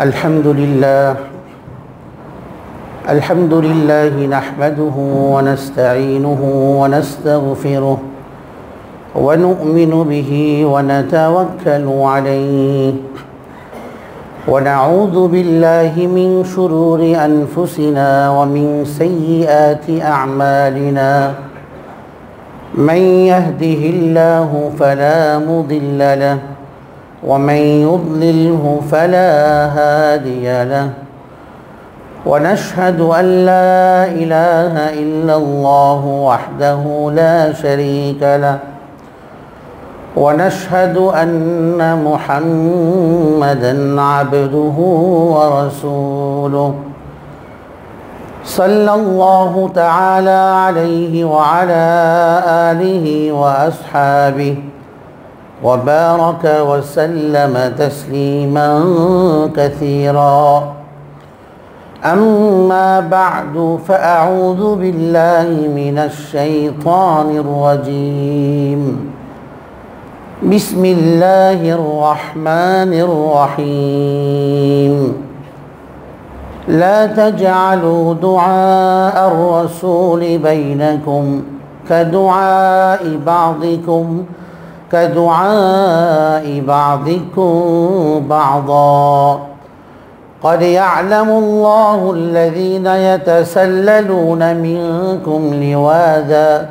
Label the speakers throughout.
Speaker 1: الحمد لله نحمده ونستعينه ونستغفره ونؤمن به ونتوكل عليه ونعوذ بالله من شرور أنفسنا ومن سيئات أعمالنا من يهده الله فلا مضل له ومن يضلله فلا هادي له ونشهد أن لا إله إلا الله وحده لا شريك له ونشهد أن محمدًا عبده ورسوله صلى الله تعالى عليه وعلى آله وأصحابه وبارك وسلم تسليما كثيرا أما بعد فأعوذ بالله من الشيطان الرجيم بسم الله الرحمن الرحيم لا تجعلوا دعاء الرسول بينكم كدعاء بعضكم بعضا قد يعلم الله الذين يتسللون منكم لواذا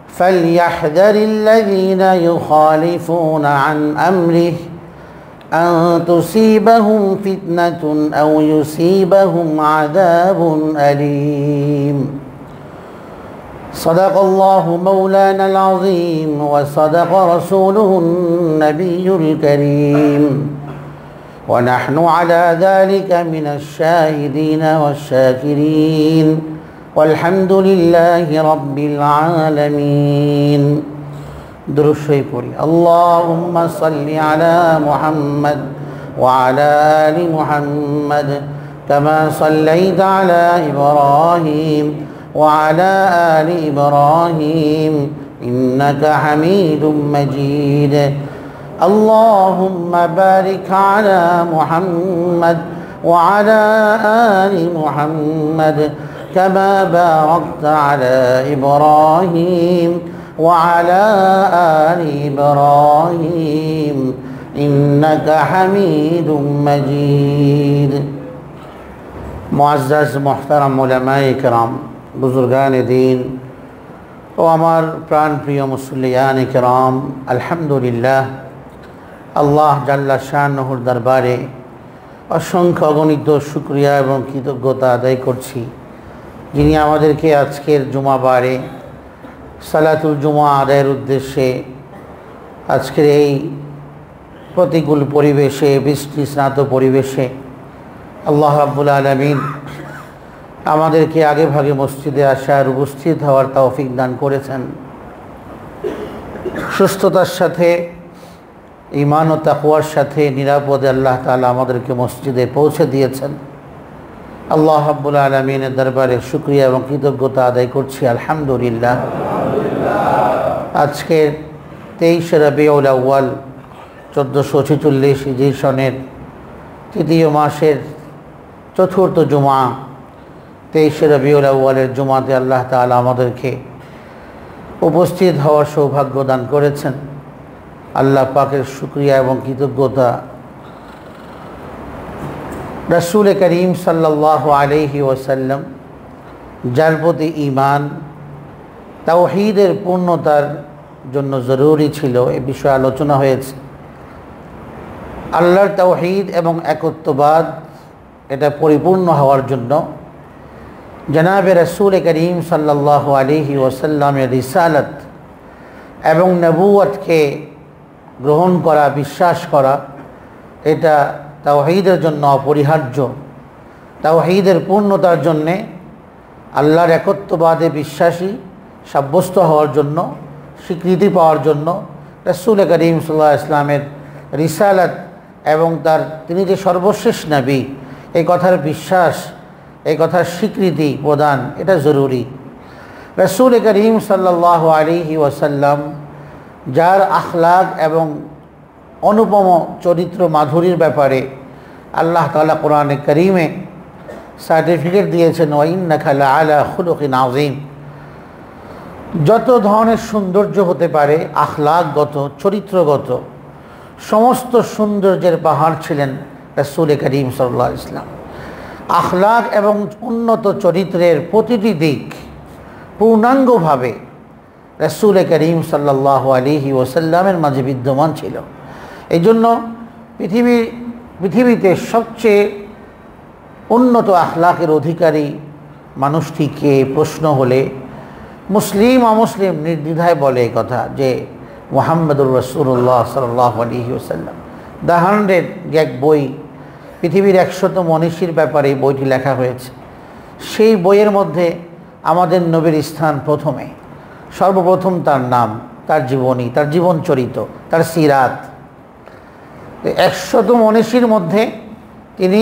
Speaker 1: فليحذر الذين يخالفون عن أمره أن تصيبهم فتنة أو يصيبهم عذاب أليم صدق الله مولانا العظيم وصدق رسوله النبي الكريم ونحن على ذلك من الشاهدين والشاكرين والحمد لله رب العالمين درود شريف اللهم صل على محمد وعلى آل محمد كما صليت على إبراهيم وعلى آل إبراهيم إنك حميد مجيد اللهم بارك على محمد وعلى آل محمد كما باركت على إبراهيم وعلى آل إبراهيم إنك حميد مجيد معزز محترم علماء کرام बुजुर्गान दीन ও আমার প্রাণপ্রিয় মুসল্লিয়ান কিরাম আলহামদুলিল্লাহ আল্লাহ জাল্লা শানুর দরবারে অসংখ্য অগণিত শুকরিয়া এবং কৃতজ্ঞতা আদায় করছি যিনি আমাদেরকে আজকের জুমাবারে সালাতুল জুমা আদায়ের উদ্দেশ্যে আজকের এই প্রতিকূল পরিবেশে বৃষ্টি স্নাত পরিবেশে আল্লাহ রাব্বুল আলামিন আমাদেরকে আগে ভাগে মসজিদে আসার উপস্থিত হওয়ার তৌফিক দান করেছেন সুস্থতার সাথে ঈমান ও তাকওয়ার সাথে নিরাপদে আল্লাহ তাআলা আমাদেরকে মসজিদে পৌঁছে দিয়েছেন আল্লাহ রাব্বুল আলামিনের দরবারে শুকরিয়া এবং কৃতজ্ঞতা আদায় করছি আলহামদুলিল্লাহ আজকে 23 রবিউল আউয়াল 1446 হিজরি সনের তৃতীয় মাসের চতুর্থ জুমা 23 রবিউল আউয়ালের জুমাতে আল্লাহ তাআলা আমাদেরকে উপস্থিত হওয়ার সৌভাগ্য দান করেছেন আল্লাহ পাকের শুকরিয়া এবং কৃতজ্ঞতা রাসূল করিম সাল্লাল্লাহু আলাইহি ওয়াসাল্লাম যার প্রতি ঈমান তাওহীদের পূর্ণতার জন্য জরুরি ছিল এই বিষয়ে আলোচনা হয়েছে আল্লাহর তাওহীদ এবং একত্ববাদ এটা পরিপূর্ণ হওয়ার জন্য জনাবে রাসূল করিম সাল্লাল্লাহু আলাইহি ওয়াসাল্লামের রিসালাত এবং নবুয়তকে গ্রহণ করা বিশ্বাস করা এটা তাওহীদের জন্য অপরিহার্য তাওহীদের পূর্ণতার জন্যে আল্লাহর একত্ববাদে বিশ্বাসী সাব্যস্ত হওয়ার জন্য স্বীকৃতি পাওয়ার জন্য রাসূল করিম সাল্লাল্লাহু আলাইহি ওয়াসাল্লামের রিসালাত এবং তিনি যে সর্বশেষ নবী এই কথার বিশ্বাস এই কথার স্বীকৃতি প্রদান এটা জরুরি রাসূল করিম সাল্লাল্লাহু আলাইহি ওয়াসাল্লাম যার আখলাক এবং অনুপম চরিত্র মাধুরীর ব্যাপারে আল্লাহ তাআলা কোরআনে কারীমে সার্টিফিকেট দিয়েছেন, ওয়া ইন্নাকা লাআলা খুলুকিন আযীম। যত ধরনের সৌন্দর্য হতে পারে, আখলাকগত, চরিত্রগত, সমস্ত সৌন্দর্যের পাহাড় ছিলেন রাসূল করিম সাল্লাল্লাহু আলাইহি ওয়াসাল্লাম। আখলাক এবং উন্নত চরিত্রের প্রতিটি দিক পূর্ণাঙ্গভাবে রাসূল করিম সাল্লাল্লাহু আলাইহি ওয়াসাল্লামের মাঝে বিদ্যমান ছিল। এই জন্য পৃথিবীতে সবচেয়ে উন্নত আখলাকের অধিকারী মানুষটিকে প্রশ্ন হলে মুসলিম অমুসলিম নির্দ্বিধায় বলে এই কথা যে মুহাম্মদুর রাসূলুল্লাহ সাল্লাল্লাহু আলাইহি ওয়াসাল্লাম। দ্য 100 যে এক বই, পৃথিবীর 100 মনীষীর ব্যাপারে এই বইটি লেখা হয়েছে। সেই বইয়ের মধ্যে আমাদের নবীর স্থান প্রথমে। সর্বপ্রথম তার নাম, তার জীবনী, তার জীবন চরিত, তার সিরাত। 100 মনীষীর মধ্যে তিনি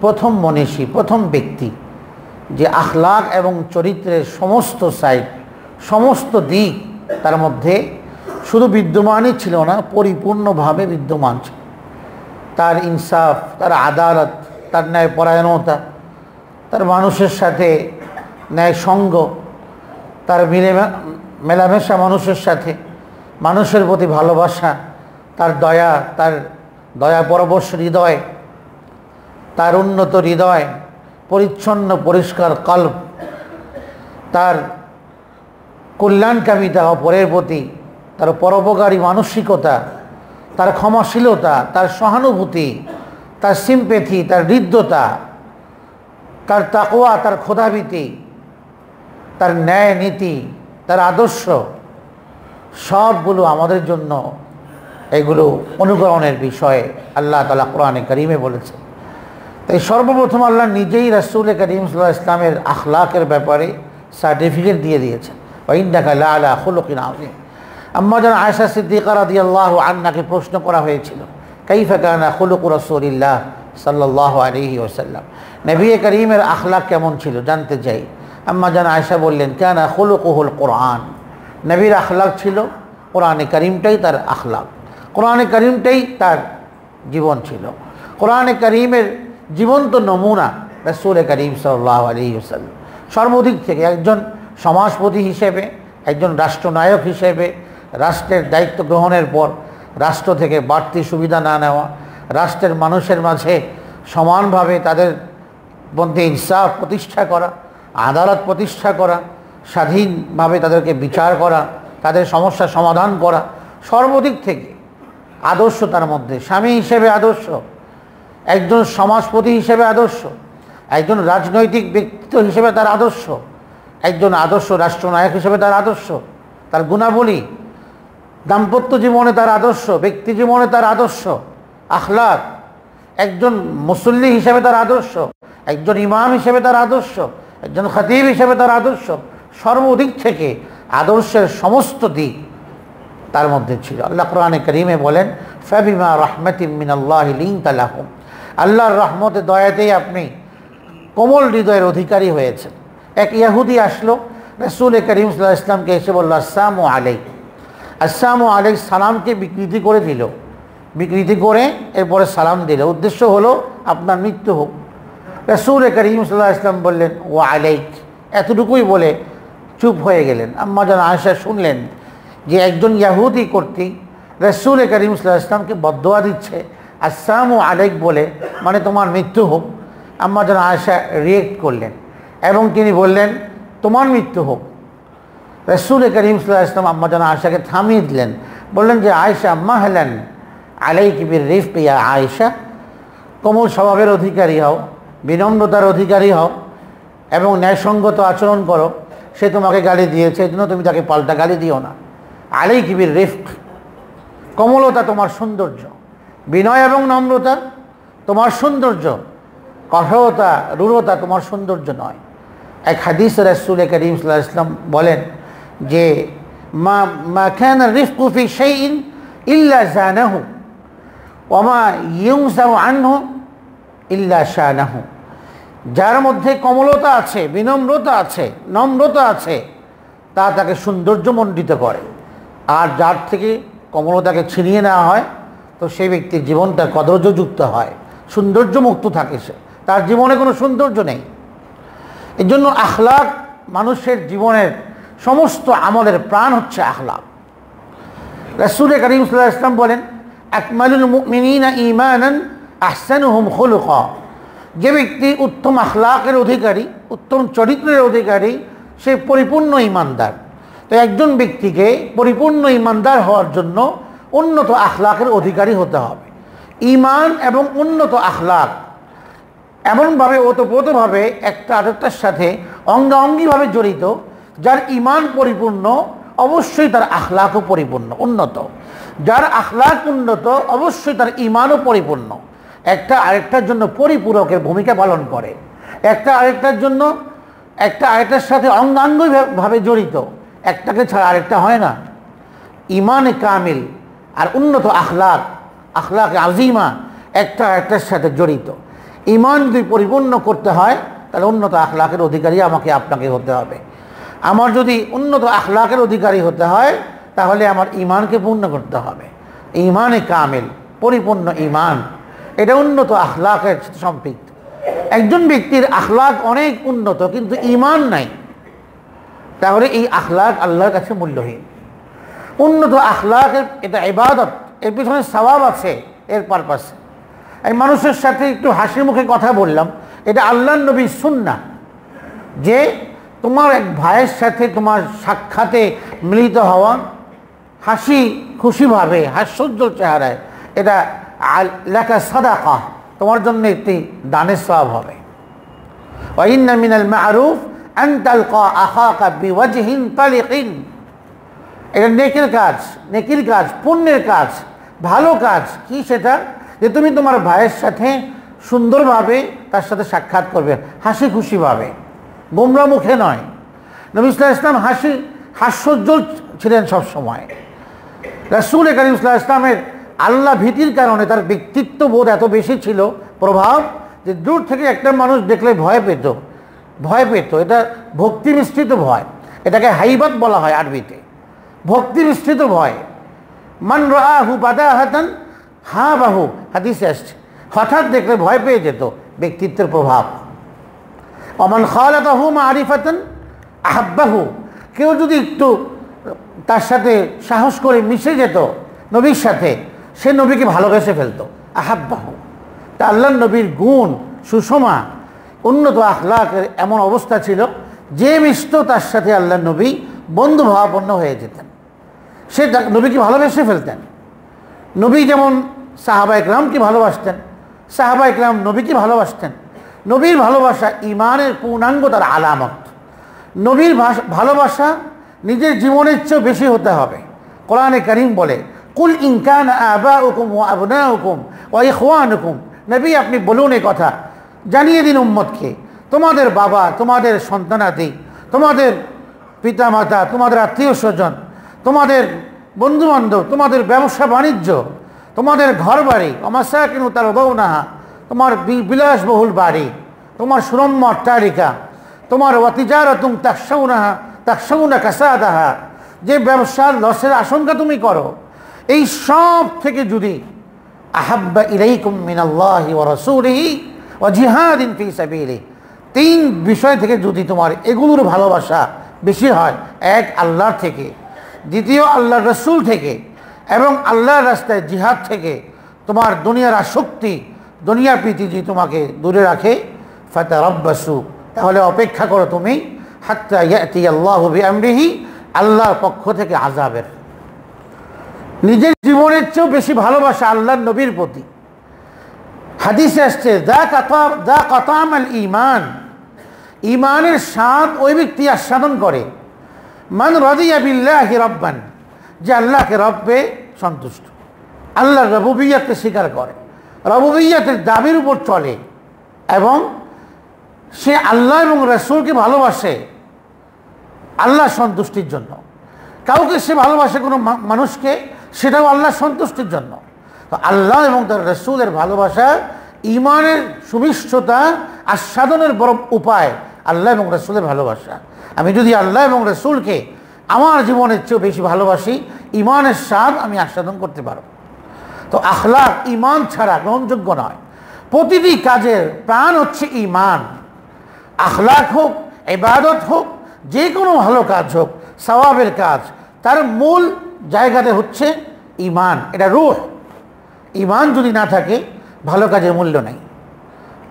Speaker 1: প্রথম মনীষী, প্রথম ব্যক্তি যে আখলাক এবং চরিত্রের সমস্ত সাইড, সমস্ত দিক তার মধ্যে শুধু বিদ্যমানই ছিল না, পরিপূর্ণভাবে বিদ্যমান ছিল। তার ইনসাফ, তার আদালত, তার ন্যায়পরায়ণতা, তার মানুষের সাথে ন্যায় সঙ্গ, তার মেলামেশা মানুষের সাথে, মানুষের প্রতি ভালোবাসা, তার দয়া, তার দয়াপরবশ হৃদয়, তার উন্নত হৃদয়, পরিচ্ছন্ন পরিষ্কার কল্প, তার কল্যাণকামিতা অপরের প্রতি, তার পরোপকারী মানসিকতা, তার ক্ষমাশীলতা, তার সহানুভূতি, তার সিম্প্যাথি, তার হৃদ্যতা, তার তাকওয়া, তার খোদাভীতি, তার ন্যায় নীতি, তার আদর্শ, সবগুলো আমাদের জন্য এগুলো অনুকরণের বিষয়ে আল্লাহ তাআলা কোরআনে কারীমে বলেছেন। তাই সর্বপ্রথম আল্লাহ নিজেই রাসূল করিম সাল্লাল্লাহু আলাইহি ওয়াসাল্লামের আখলাকের ব্যাপারে সার্টিফিকেট দিয়ে দিয়েছেন, ওয়া ইন্নাকা লাআলা খুলুকিন আযীম। আম্মা জান আয়েশা সিদ্দিকা রাদিয়াল্লাহু আনহাকে প্রশ্ন করা হয়েছিল, কাইফা কানা খুলুকু রাসূলিল্লাহ সাল্লাল্লাহু আলাইহি ওয়াসাল্লাম, নবী করিমের আখলাক কেমন ছিল জানতে চাই। আম্মা জান আয়েশা বললেন, কানা খুলুকুহুল কোরআন, নবীর আখলাক ছিল কোরআনে কারীমটাই তার আখলাক, কোরআনে কারীমটাই তার জীবন ছিল। কোরআনে কারীমের জীবন্ত নমুনা রাসূল করিম সাল্লাল্লাহু আলাইহি ওয়াসাল্লাম। সর্বদিক থেকে একজন সমাজপতি হিসেবে, একজন রাষ্ট্রনায়ক হিসেবে, রাষ্ট্রের দায়িত্ব গ্রহণের পর রাষ্ট্র থেকে বাড়তি সুবিধা না নেওয়া, রাষ্ট্রের মানুষের মাঝে সমানভাবে তাদের মধ্যে ইনসাফ প্রতিষ্ঠা করা, আদালত প্রতিষ্ঠা করা, স্বাধীনভাবে তাদেরকে বিচার করা, তাদের সমস্যার সমাধান করা, সর্বদিক থেকে আদর্শ তার মধ্যে। স্বামী হিসেবে আদর্শ, একজন সমাজপতি হিসেবে আদর্শ, একজন রাজনৈতিক ব্যক্তিত্ব হিসেবে তার আদর্শ, একজন আদর্শ রাষ্ট্রনায়ক হিসেবে তার আদর্শ, তার গুণাবলী, দাম্পত্য জীবনে তার আদর্শ, ব্যক্তি জীবনে তার আদর্শ, আখলাক, একজন মুসল্লি হিসেবে তার আদর্শ, একজন ইমাম হিসেবে তার আদর্শ, একজন খতিব হিসেবে তার আদর্শ, সর্বদিক থেকে আদর্শের সমস্ত দিক তার মধ্যে ছিল। আল্লাহ কোরআনে কারীমে বলেন, ফাবিমা রাহমাতিম মিনাল্লাহি লিনতা লাহুম, আল্লাহর রহমতে দয়াতেই আপনি কোমল হৃদয়ের অধিকারী হয়েছেন। এক ইহুদি আসলো রাসূল করিম সাল্লাল্লাহু আলাইহি ওয়াসাল্লামকে এসে বলল, আসসালামু আলাইক, আসসালামু আলাইক, সালামকে বিকৃতি করে দিল, বিকৃতি করে এরপরে সালাম দিল, উদ্দেশ্য হলো আপনার মৃত্যু হোক। রাসূল করিম সাল্লাল্লাহু আলাইহি ওয়াসাল্লাম বললেন, ও আলাইক, এতটুকুই বলে চুপ হয়ে গেলেন। আম্মা জান আয়েশা শুনলেন যে একজন ইহুদি কর্তৃক রাসূল করিম সাল্লাল্লাহু আলাইহি ওয়াসাল্লামকে বদদুয়া দিচ্ছে আসসালামু আলাইক বলে, মানে তোমার মৃত্যু হোক। আম্মা জান আয়েশা রিয়েক্ট করলেন এবং তিনি বললেন, তোমার মৃত্যু হোক। রাসূল করিম সাল্লাল্লাহু আলাইহি ওয়াসাল্লাম আম্মা জান আয়েশাকে থামিয়ে দিলেন, বললেন যে আয়েশা, মাহলান আলাইকি বির-রিফক ইয়া আয়েশা, কোমল স্বভাবের অধিকারী হও, বিনম্রতার অধিকারী হও এবং ন্যায়সঙ্গত আচরণ করো। সে তোমাকে গালি দিয়েছে, এই জন্য তুমি তাকে পাল্টা গালি দিও না। আলাইকি বির-রিফক, কোমলতা তোমার সৌন্দর্য, বিনয় এবং নম্রতা তোমার সৌন্দর্য, কঠোরতা রূঢ়তা তোমার সৌন্দর্য নয়। এক হাদিসে রাসূল করিম সাল্লাল্লাহু আলাইহি ওয়াসাল্লাম বলেন যে মা কানা রিফকু ফি শাইইন ইল্লা জানাহু ওয়া মা ইউনসাউ আনহু ইল্লা শানাহু, যার মধ্যে কোমলতা আছে, বিনম্রতা আছে, নম্রতা আছে, তা তাকে সৌন্দর্যমণ্ডিত করে। আর যার থেকে কোমলতাকে ছিনিয়ে নেওয়া হয় তো সেই ব্যক্তির জীবনটা কদর্যযুক্ত হয়, সৌন্দর্য মুক্ত থাকে, সে তার জীবনে কোনো সৌন্দর্য নেই। এই জন্য আখলাক মানুষের জীবনের সমস্ত আমলের প্রাণ হচ্ছে আখলাক। রাসূল কারীম সাল্লাল্লাহু আলাইহি ওয়াসাল্লাম বলেন, আকমালুল মুমিনিনা ঈমানান আহসানুহুম খুলুকা। যে ব্যক্তি উত্তম আখলাকের অধিকারী, উত্তম চরিত্রের অধিকারী, সে পরিপূর্ণ ঈমানদার। তো একজন ব্যক্তিকে পরিপূর্ণ ঈমানদার হওয়ার জন্য উন্নত আখলাকের অধিকারী হতে হবে। ঈমান এবং উন্নত আখলাক এমনভাবে ওতপ্রোতভাবে একটা আরেকটার সাথে অঙ্গাঙ্গিভাবে জড়িত। যার ঈমান পরিপূর্ণ অবশ্যই তার আখলাকও পরিপূর্ণ উন্নত, যার আখলাক উন্নত অবশ্যই তার ঈমানও পরিপূর্ণ। একটা আরেকটার জন্য পরিপূরকের ভূমিকা পালন করে, একটা আরেকটার জন্য, একটা আরেকটার সাথে অঙ্গাঙ্গিভাবে জড়িত, একটাকে ছাড়া আরেকটা হয় না। ঈমান কামিল আর উন্নত আখলাক, আখলাক আজিমা একটা আরেকটার সাথে জড়িত। ঈমান যদি পরিপূর্ণ করতে হয় তাহলে উন্নত আখলাকের অধিকারী আমাকে আপনাকে হতে হবে। আমার যদি উন্নত আখলাকের অধিকারী হতে হয় তাহলে আমার ঈমানকে পূর্ণ করতে হবে। ঈমানে কামিল, পরিপূর্ণ ঈমান, এটা উন্নত আখলাকের সাথে সম্পৃক্ত। একজন ব্যক্তির আখলাক অনেক উন্নত কিন্তু ঈমান নাই, তাহলে এই আখলাক আল্লাহর কাছে মূল্যহীন। উন্নত আখলাকের এটা ইবাদত, এর পিছনে সওয়াব আছে, এর পারপাসে। এই মানুষের সাথে একটু হাসি মুখে কথা বললাম, এটা আল্লাহর নবীর সুন্নাহ যে তোমার এক ভাইয়ের সাথে তোমার সাক্ষাতে মিলিত হওয়া হাসি খুশিভাবে, হাস্যোজ্জ্বল চেহারায়, এটা লাকা সাদাকা, তোমার জন্য একটি দানের সওয়াব হবে। ওয়া ইন্না মিনাল মা'রুফ আন তালকা আখাকা বিওয়াজহিন তালিকিন, এটা নেকির কাজ, নেকির কাজ, পুণ্যের কাজ, ভালো কাজ। কি সেটা? যে তুমি তোমার ভাইয়ের সাথে সুন্দরভাবে তার সাথে সাক্ষাৎ করবে, হাসি খুশিভাবে, গোমরা মুখে নয়। নবী সাল্লাল্লাহু আলাইহি ওয়াসাল্লাম হাস্যোজ্জ্বল ছিলেন সবসময়। রাসূল কারীম সাল্লাল্লাহু আলাইহি ওয়াসাল্লামের আল্লাহ ভীতির কারণে তার ব্যক্তিত্ব বোধ এত বেশি ছিল, প্রভাব, যে দূর থেকে একটা মানুষ দেখলে ভয় পেত, ভয় পেত। এটা ভক্তি মিশ্রিত ভয়, এটাকে হাইবাত বলা হয় আরবিতে, ভক্তি মিশ্রিত ভয়। মান রাআহু বাদাহাতান হাবাহু, হাদিসে আসছে, হঠাৎ দেখলে ভয় পেয়ে যেত, ব্যক্তিত্বের প্রভাব। ওমান খালাতাহু মারিফাতান আহাব্বাহু, কেউ যদি একটু তার সাথে সাহস করে মিশে যেত নবীর সাথে, সে নবীকে ভালোবেসে ফেলতো, আহাব্বাহু। তা আল্লাহর নবীর গুণ, সুষমা, উন্নত আখলাকের এমন অবস্থা ছিল, যে মিশত তার সাথে আল্লাহর নবী বন্ধু ভাবাপন্ন হয়ে যেতেন, সে নবীকে ভালোবেসে ফেলতেন। নবী যেমন সাহাবা ইকরামকে ভালোবাসতেন, সাহাবা ইকরাম নবীকে ভালোবাসতেন। নবীর ভালোবাসা ঈমানের পূর্ণাঙ্গতার আলামত। নবীর ভালোবাসা নিজের জীবনের চেয়েও বেশি হতে হবে। কোরআনে কারীম বলে, কুল ইন কানা আবাউকুম ওয়া আবনাউকুম ওয়া ইখওয়ানুকুম, নবী আপনি বলুন এই কথা, জানিয়ে দিন উম্মতকে, তোমাদের বাবা, তোমাদের সন্তানাদি, তোমাদের পিতামাতা, তোমাদের আত্মীয় স্বজন, তোমাদের বন্ধুবান্ধব, তোমাদের ব্যবসা বাণিজ্য, তোমাদের ঘর বাড়ি, অমাসাকিন তারদাউনাহা, তোমার বিলাসবহুল বাড়ি, তোমার সুরম্য অট্টালিকা, তোমার ওয়াতিজারাতুম তাখশাউনা কাসাদাহা, যে ব্যবসার লসের আশঙ্কা তুমি করো, এই সব থেকে যদি আহাব্বা ইলাইকুম মিনাল্লাহি ওয়া রাসূলিহি ওয়া জিহাদিন ফি সাবিলিহি, তিন বিষয় থেকে যদি তোমার এগুলোর ভালোবাসা বেশি হয়, এক আল্লাহর থেকে, দ্বিতীয় আল্লাহর রাসূল থেকে, এবং আল্লাহর রাস্তায় জিহাদ থেকে তোমার দুনিয়ার আসক্তি, দুনিয়ার প্রীতি যদি তোমাকে দূরে রাখে, ফাতারাব্বাসু, তাহলে অপেক্ষা করো তুমি, হাত্তা ইয়াতি আল্লাহু বিআমরিহি, আল্লাহর পক্ষ থেকে আযাবের। নিজের জীবনের চেয়েও বেশি ভালোবাসা আল্লাহর নবীর প্রতি। হাদিসে আসছে, যা কাতামাল ঈমান, ঈমানের স্বাদ ওই ব্যক্তি আস্বাদন করে, মান রাদিয়া বিল্লাহি রাব্বান, যে আল্লাহকে রব্বে সন্তুষ্ট, আল্লাহর রুবুবিয়্যাতকে স্বীকার করে, রুবুবিয়্যাতের দাবির উপর চলে, এবং সে আল্লাহ এবং রাসূলকে ভালোবাসে আল্লাহ সন্তুষ্টির জন্য। কাউকে সে ভালোবাসে, কোনো মানুষকে, সেটাও আল্লাহ সন্তুষ্টির জন্য। তো আল্লাহ এবং তার রাসূলের ভালোবাসা ঈমানের সুমিষ্টতা আস্বাদনের বড় উপায় আল্লাহ এবং রাসূলের ভালোবাসা। আমি যদি আল্লাহ এবং রাসূলকে আমার জীবনের চেয়েও বেশি ভালোবাসি, ঈমানের স্বাদ আমি আস্বাদন করতে পারব। তো আখলাক ঈমান ছাড়া গ্রহণযোগ্য নয়। প্রতিটি কাজের প্রাণ হচ্ছে ঈমান। আখলাক হোক, ইবাদত হোক, যে কোনো ভালো কাজ হোক, সওয়াবের কাজ, তার মূল জায়গাতে হচ্ছে ঈমান। এটা রূহ। ঈমান যদি না থাকে ভালো কাজের মূল্য নাই।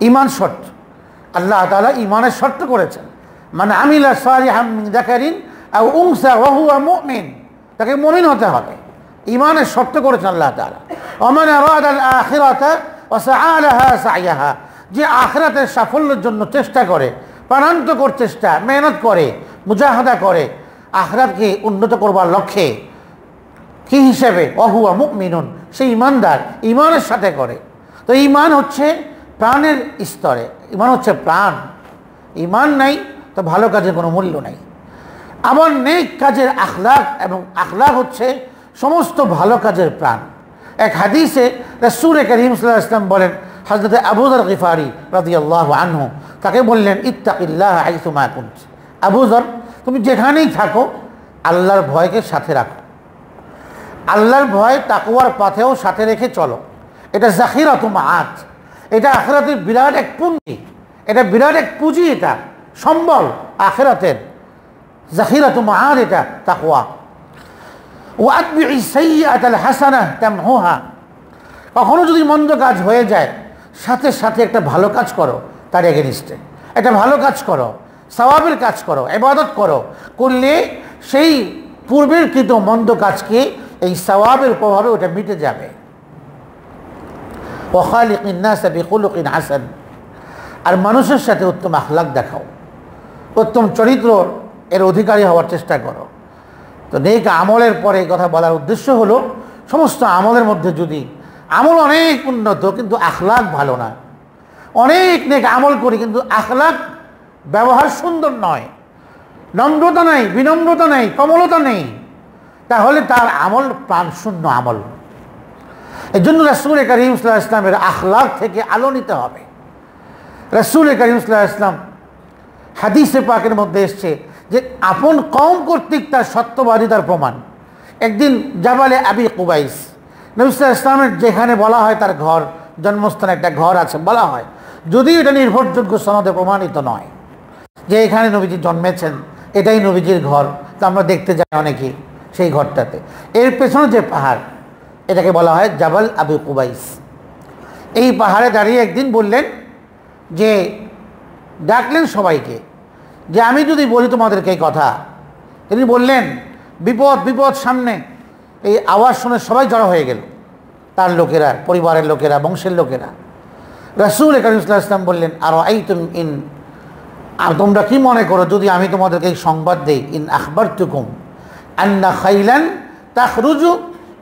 Speaker 1: ঈমান শর্ত, আল্লাহ তাআলা ঈমানের শর্ত করেছেন। মানে আমিলা সালিহাম মিন যাকারিন আও উনসা ওয়া হুয়া মুমিন, তাকে মুমিন হতে হবে। ঈমানের শর্ত করেছেন আল্লাহ তাআলা। ওমান আরাদা আল আখিরাতা ওয়া সাআ লাহা সাইয়াহা, যে আখিরাতের সাফল্যের জন্য চেষ্টা করে, প্রাণান্তকর চেষ্টা, মেহনত করে, মুজাহাদা করে আখিরাতকে উন্নত করবার লক্ষ্যে, কি হিসেবে? ওয়া হুয়া মুমিনুন, সে ঈমানদার, ঈমানের সাথে করে। তো ঈমান হচ্ছে প্রাণের স্তরে, ঈমান হচ্ছে প্রাণ। ঈমান নাই তো ভালো কাজের কোনো মূল্য নাই। আবার নেক কাজের আখলাক, এবং আখলাক হচ্ছে সমস্ত ভালো কাজের প্রাণ। এক হাদিসে রাসূল করিম সাল্লাল্লাহু আলাইহি ওয়াসাল্লাম বলেন, হযরত আবু যর গিফারি রাদিয়াল্লাহু আনহু তাকে বললেন, ইত্তাকিল্লাহ হাইসুমা কুনত, আবু যর তুমি যেখানেই থাকো আল্লাহর ভয়কে সাথে রাখো। আল্লাহর ভয় তাকওয়ার পথেও সাথে রেখে চলো। এটা যাখিরাতুল মাআত, এটা আখিরাতের বিরাট এক পুঁজি, এটা বিরাট এক পুঁজি, এটা সম্বল আখিরাতের। যাখিরাতুল মাআত এটা তাকওয়া। ওয়াতবিই সাইয়্যাতাল হাসানাহ তামহুহা, কখনো যদি মন্দ কাজ হয়ে যায় সাথে সাথে একটা ভালো কাজ করো, তার এগেনিস্টে একটা ভালো কাজ করো, সওয়াবের কাজ করো, ইবাদত করো, করলে সেই পূর্বের কৃত মন্দ কাজকে এই সওয়াবের প্রভাবে ওটা মিটে যাবে। ওয়া খালিকিন নাস বিখুলুকিন হাসান, আর মানুষের সাথে উত্তম আখলাক দেখাও, উত্তম চরিত্র এর অধিকারী হওয়ার চেষ্টা করো। তো নেক আমলের পরে কথা বলার উদ্দেশ্য হলো, সমস্ত আমলের মধ্যে যদি আমল অনেক উন্নত কিন্তু আখলাক ভালো না, অনেক নেক আমল করি কিন্তু আখলাক ব্যবহার সুন্দর নয়, নম্রতা নেই, বিনম্রতা নেই, কমলতা নেই, তাহলে তার আমল প্রাণশূন্য আমল। এই জন্য রাসূল করিম সাল্লাল্লাহু আলাইহি ওয়াসাল্লামের আখলাক থেকে আলো নিতে হবে। রাসূল করিম সাল্লাল্লাহু আলাইহি ওয়াসাল্লাম হাদিসে পাকের মধ্যে এসছে যে আপন কওম কর্তৃক তার সত্যবাদিতার প্রমাণ। একদিন জাবালে আবি কুবাইস, নবী সাল্লাল্লাহু আলাইহি ওয়াসাল্লামের যেখানে বলা হয় তার ঘর, জন্মস্থানে একটা ঘর আছে বলা হয়, যদিও এটা নির্ভরযোগ্য সনদে প্রমাণিত নয় যে এখানে নবীজি জন্মেছেন, এটাই নবীজির ঘর, তা আমরা দেখতে যাই অনেকেই সেই ঘরটাতে। এর পেছনে যে পাহাড়, এটাকে বলা হয় জাবাল আবি কুবাইস। এই পাহাড়ে দাঁড়িয়ে একদিন বললেন যে, ডাকলেন সবাইকে যে আমি যদি বলি তোমাদেরকে এই কথা, তিনি বললেন বিপদ বিপদ সামনে। এই আওয়াজ শুনে সবাই জড়ো হয়ে গেল, তার লোকেরা, পরিবারের লোকেরা, বংশের লোকেরা। রাসূল করিম সাল্লাল্লাহু আলাইহি ওয়াসাল্লাম বললেন, আর আইতুম ইন, আর তোমরা কি মনে করো যদি আমি তোমাদেরকে এই সংবাদ দেই, ইন আখবারতুকুম আন্না খাইলান তাখরুজু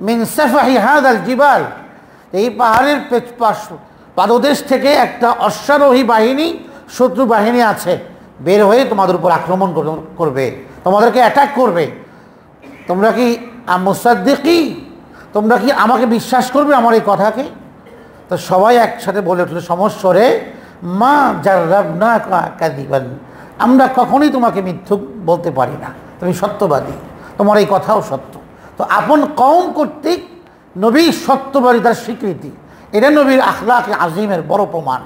Speaker 1: মিন সাফহি হাদাল জিবাল, এই পাহাড়ের পাদদেশ থেকে একটা অশ্বারোহী বাহিনী, শত্রু বাহিনী আছে, বের হয়ে তোমাদের উপর আক্রমণ করবে, তোমাদেরকে অ্যাটাক করবে। তোমরা কি মুসাদ্দিকি, তোমরা কি আমাকে বিশ্বাস করবে আমার এই কথাকে? তো সবাই একসাথে বলে উঠল সমস্বরে, মা জাররাবনাকা কাযিবান, আমরা কখনোই তোমাকে মিথ্যুক বলতে পারি না, তুমি সত্যবাদী, তোমার এই কথাও সত্য। তো আপন কওম কর্তৃক নবীর সত্যবাদিতার স্বীকৃতি, এটা নবীর আখলাক আজিমের বড় প্রমাণ।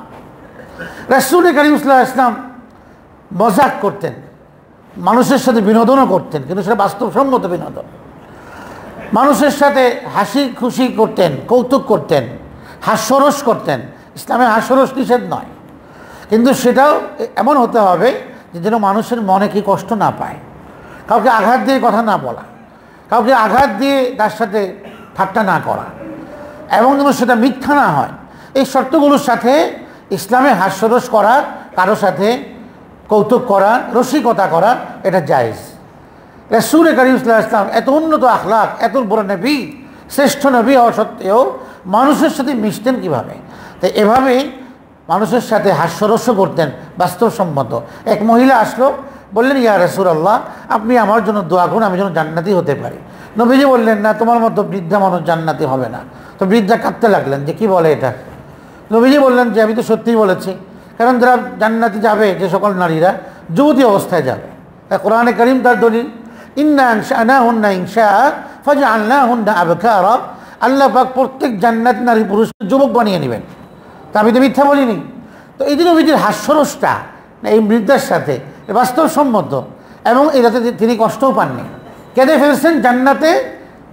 Speaker 1: রাসূল করিম সাল্লাল্লাহু আলাইহি ওয়াসাল্লাম মজাক করতেন, মানুষের সাথে বিনোদনও করতেন, কিন্তু সেটা বাস্তবসম্মত বিনোদন। মানুষের সাথে হাসি খুশি করতেন, কৌতুক করতেন, হাস্যরস করতেন। ইসলামে হাস্যরস নিষেধ নয়, কিন্তু সেটাও এমন হতে হবে যে যেন মানুষের মনে কি কষ্ট না পায়, কাউকে আঘাত দিয়ে কথা না বলা, কাউকে আঘাত দিয়ে তার সাথে ঠাট্টা না করা, এবং যেন সেটা মিথ্যা না হয়। এই শর্তগুলোর সাথে ইসলামে হাস্যরস করা, কারো সাথে কৌতুক করা, রসিকতা করা, এটা জায়েজ। রাসূল করিম সাল্লাল্লাহু আলাইহি ওয়াসাল্লাম এত উন্নত আখলাক, এত বড় নবী, শ্রেষ্ঠ নবী হওয়া সত্ত্বেও মানুষের সাথে মিশতেন কীভাবে? তো এভাবে মানুষের সাথে হাস্যরস্য করতেন, বাস্তবসম্মত। এক মহিলা আসলো, বললেন, ইয়া রাসূলুল্লাহ, আপনি আমার জন্য দোয়া করুন, আমি যেন জান্নাতি হতে পারি। নবীজি বললেন, না, তোমার মতো বৃদ্ধা মানুষ জান্নাতি হবে না। তো বৃদ্ধা কাঁদতে লাগলেন যে কি বলে এটা। নবীজি বললেন যে আমি তো সত্যিই বলেছি, কারণ যারা জান্নাতি যাবে, যে সকল নারীরা যুবতী অবস্থায় যাবে, কোরআনে কারীম তার দলিল, ইন্না আনশানাহুন্না ইনশা ফাজআলনাহুন্না আবকারা, আল্লাহ পাক প্রত্যেক জান্নাতি নারী পুরুষ যুবক বানিয়ে নেবেন। তা আমি তো মিথ্যা বলিনি। তো এই যে নবীজির হাস্যরসটা এই মৃদ্যার সাথে বাস্তবসম্মত, এবং এটাতে তিনি কষ্টও পাননি। কেঁদে ফেলছেন, জান্নাতে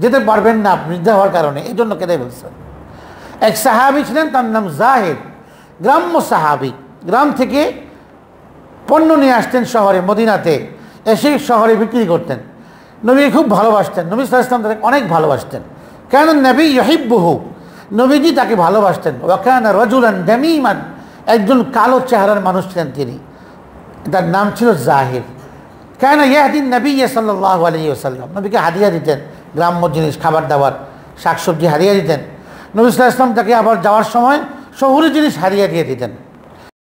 Speaker 1: যেতে পারবেন না বৃদ্ধা হওয়ার কারণে, এই জন্য কেঁদে ফেলছেন। এক সাহাবি ছিলেন, তার নাম জাহেদ, গ্রাম্য সাহাবি। গ্রাম থেকে পণ্য নিয়ে আসতেন শহরে, মদিনাতে এসে শহরে বিক্রি করতেন। নবীকে খুব ভালোবাসতেন, নবী সাল্লাল্লাহু আলাইহি ওয়াসাল্লাম তাকে অনেক ভালোবাসতেন। কেন? নবী ইউহিব্বুহু, নবীজি তাকে ভালোবাসতেন। ওয়া কানা রাজুলান দামিমান, একজন কালো চেহারার মানুষ ছিলেন তিনি, তার নাম ছিল জাহিদ। কেন? ইয়াহদিন নবী সাল্লাল্লাহু আলাইহি ওয়াসাল্লাম, নবীকে হাদিয়া দিতেন, গ্রাম্য জিনিস, খাবার দাবার, শাকসবজি হাদিয়া দিতেন। নবী সাল্লাল্লাহু আলাইহি ওয়াসাল্লাম তাকে আবার যাওয়ার সময় শহুরে জিনিস হাদিয়া দিয়ে দিতেন।